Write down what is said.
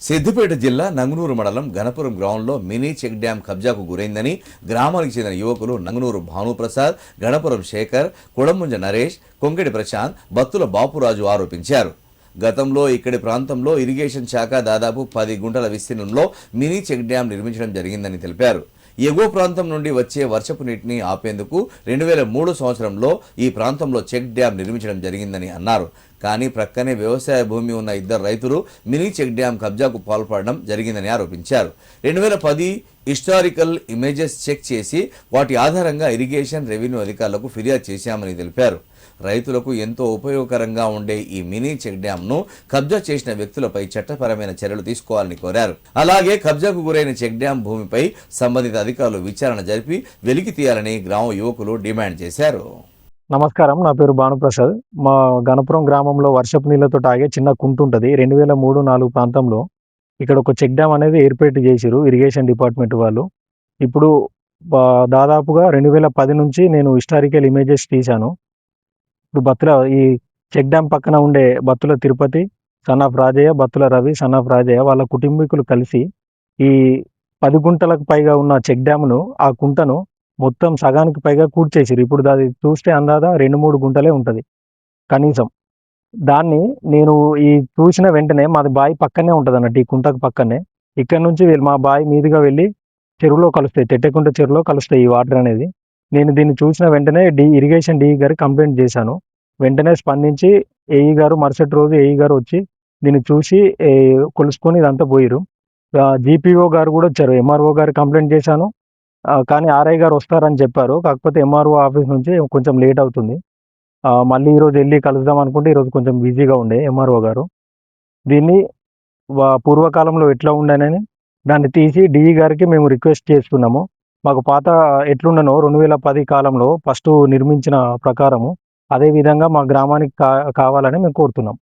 సిద్దిపేట జిల్లా నంగునూరు మండలం గణపురం గ్రామంలో మినీ చెక్ డ్యాం కబ్జాకు గురైందని గ్రామానికి చెందిన యువకులు నంగునూరు భానుప్రసాద్, గణపురం శేఖర్, కుడముంజ నరేష్, కొంకెడి ప్రశాంత్, బత్తుల బాపురాజు ఆరోపించారు. గతంలో ఇక్కడి ప్రాంతంలో ఇరిగేషన్ శాఖ దాదాపు 10 గుంటల విస్తీర్ణంలో మినీ చెక్ డ్యాం నిర్మించడం జరిగిందని తెలిపారు. ఎగువ ప్రాంతం నుండి వచ్చే వర్షపు నీటిని ఆపేందుకు 2003 సంవత్సరంలో ఈ ప్రాంతంలో చెక్ డ్యాం నిర్మించడం జరిగిందని అన్నారు. కానీ ప్రక్కనే వ్యవసాయ భూమి ఉన్న ఇద్దరు రైతులు మినీ చెక్ డ్యాం కబ్జాకు పాల్పడడం జరిగిందని ఆరోపించారు. 2010 హిస్టారికల్ ఇమేజెస్ చెక్ చేసి వాటి ఆధారంగా ఇరిగేషన్, రెవెన్యూ అధికారులకు ఫిర్యాదు చేశామని తెలిపారు. రైతులకు ఎంతో ఉపయోగకరంగా ఉండే ఈ మినీ చెక్ డ్యాంను కబ్జా చేసిన వ్యక్తులపై చట్టపరమైన చర్యలు తీసుకోవాలని కోరారు. అలాగే కబ్జాకు గురైన చెక్ డ్యాం భూమిపై సంబంధిత అధికారులు విచారణ జరిపి వెలికి తీయాలని గ్రామ యువకులు డిమాండ్ చేశారు. నమస్కారం, నా పేరు భానుప్రసాద్. మా గణపురం గ్రామంలో వర్షపు నీళ్లతో ఆగే చిన్న కుంట ఉంటుంది. 2003-4 ప్రాంతంలో ఇక్కడ ఒక చెక్ డ్యామ్ అనేది ఏర్పాటు చేసిరు ఇరిగేషన్ డిపార్ట్మెంట్ వాళ్ళు. ఇప్పుడు దాదాపుగా 2010 నుంచి నేను హిస్టారికల్ ఇమేజెస్ తీశాను. ఇప్పుడు బత్తుల ఈ చెక్ డ్యామ్ పక్కన ఉండే Battula Tirupati, son of Rajayya, Battula Ravi, son of Rajayya వాళ్ళ కుటుంబీకులు కలిసి ఈ 10 గుంటలకు పైగా ఉన్న చెక్ డ్యామ్ను, ఆ కుంటను మొత్తం సగానికి పైగా కూర్చేసిరు. ఇప్పుడు అది చూస్తే అందాదా 2-3 గుంటలే ఉంటుంది కనీసం. దాన్ని నేను ఈ చూసిన వెంటనే మాది బావి పక్కనే ఉంటుంది అన్నట్టు, ఈ కుంటకు పక్కనే. ఇక్కడ నుంచి మా బావి మీదుగా వెళ్ళి చెరువులో కలుస్తాయి, తెట్టెకుంట చెరువులో కలుస్తాయి ఈ వాటర్ అనేది. నేను దీన్ని చూసిన వెంటనే ఇరిగేషన్ డిఈ గారికి కంప్లైంట్ చేశాను. వెంటనే స్పందించి ఏఈ గారు మరుసటి రోజు ఏఈ గారు వచ్చి దీన్ని చూసి కొలుసుకొని ఇదంతా పోయిరు. జీపీఓ గారు కూడా వచ్చారు. ఎంఆర్ఓ గారు కంప్లైంట్ చేశాను, కానీ ఆర్ఐ గారు వస్తారని చెప్పారు. కాకపోతే ఎంఆర్ఓ ఆఫీస్ నుంచి కొంచెం లేట్ అవుతుంది. మళ్ళీ ఈరోజు వెళ్ళి కలుద్దాం అనుకుంటే ఈరోజు కొంచెం బిజీగా ఉండే ఎంఆర్ఓ గారు. దీన్ని పూర్వకాలంలో ఎట్లా ఉండనని దాన్ని తీసి డిఈ గారికి మేము రిక్వెస్ట్ చేస్తున్నాము. మాకు పాత ఎట్లుండనో 2010 కాలంలో ఫస్ట్ నిర్మించిన ప్రకారము అదే విధంగా మా గ్రామానికి కావాలని మేము కోరుతున్నాం.